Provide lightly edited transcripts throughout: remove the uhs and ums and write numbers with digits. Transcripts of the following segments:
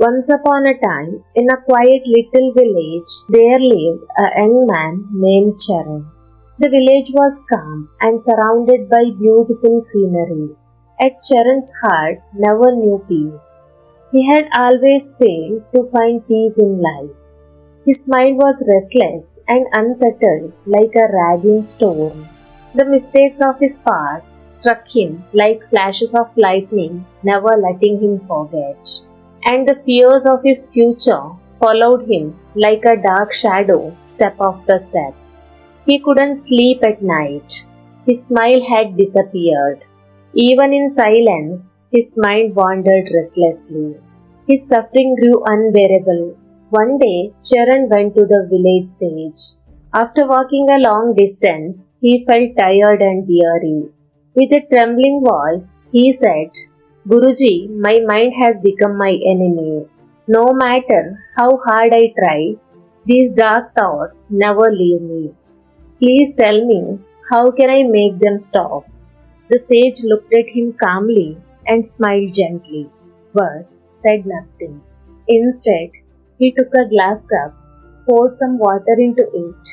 Once upon a time, in a quiet little village, there lived a young man named Charan. The village was calm and surrounded by beautiful scenery. Yet Charan's heart never knew peace. He had always failed to find peace in life. His mind was restless and unsettled like a raging storm. The mistakes of his past struck him like flashes of lightning, never letting him forget. And the fears of his future followed him like a dark shadow step after step. He couldn't sleep at night. His smile had disappeared. Even in silence, his mind wandered restlessly. His suffering grew unbearable. One day, Charan went to the village sage. After walking a long distance, he felt tired and weary. With a trembling voice, he said, Guruji, my mind has become my enemy. No matter how hard I try, these dark thoughts never leave me. Please tell me, how can I make them stop? The sage looked at him calmly and smiled gently, but said nothing. Instead, he took a glass cup, poured some water into it,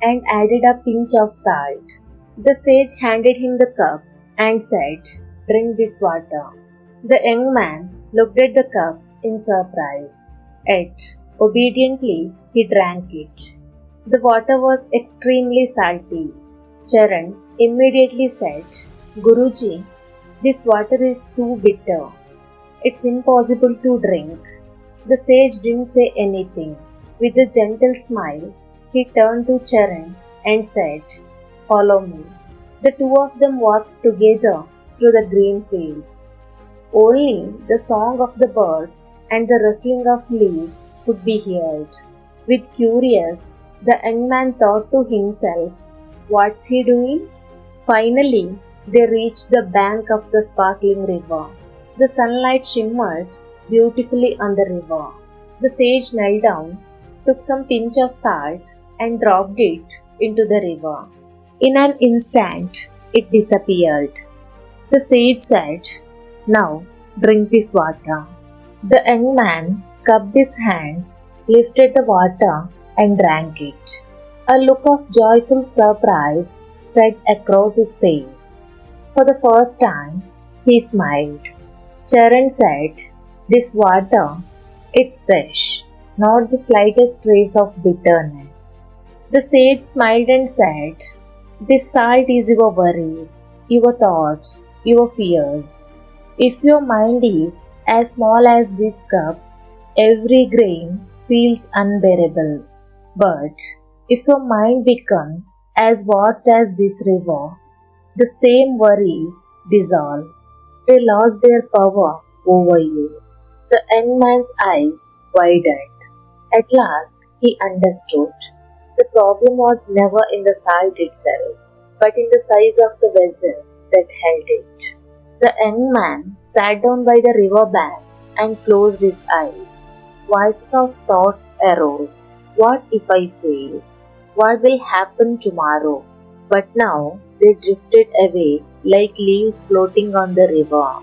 and added a pinch of salt. The sage handed him the cup and said, Drink this water. The young man looked at the cup in surprise. Yet, obediently, he drank it. The water was extremely salty. Charan immediately said, Guruji, this water is too bitter. It's impossible to drink. The sage didn't say anything. With a gentle smile, he turned to Charan and said, Follow me. The two of them walked together through the green fields. Only the song of the birds and the rustling of leaves could be heard. With curious, the young man thought to himself, What's he doing? Finally, they reached the bank of the sparkling river. The sunlight shimmered beautifully on the river. The sage knelt down, took some pinch of salt, and dropped it into the river. In an instant, it disappeared. The sage said, Now drink this water. The young man cupped his hands, lifted the water, and drank it. A look of joyful surprise spread across his face. For the first time, he smiled. Charan said, This water, it's fresh, not the slightest trace of bitterness. The sage smiled and said, This salt is your worries, your thoughts, your fears. If your mind is as small as this cup, every grain feels unbearable. But if your mind becomes as vast as this river, the same worries dissolve. They lost their power over you. The young man's eyes widened. At last, he understood. The problem was never in the salt itself, but in the size of the vessel that held it. The young man sat down by the river bank and closed his eyes. Voices of thoughts arose. What if I fail? What will happen tomorrow? But now they drifted away like leaves floating on the river.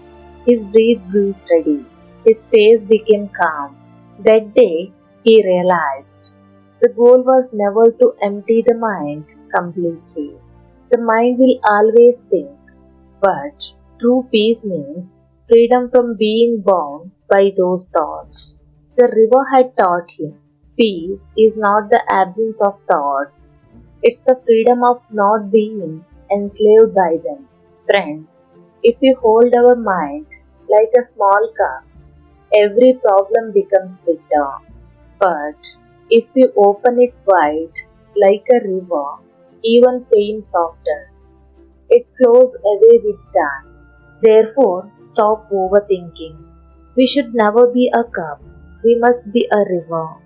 His breath grew steady. His face became calm. That day, he realized the goal was never to empty the mind completely. The mind will always think, but true peace means freedom from being bound by those thoughts. The river had taught him peace is not the absence of thoughts, it's the freedom of not being enslaved by them. Friends, if we hold our mind like a small cup, every problem becomes bitter. But if we open it wide like a river, even pain softens. It flows away with time. Therefore, stop overthinking. We should never be a cup. We must be a river.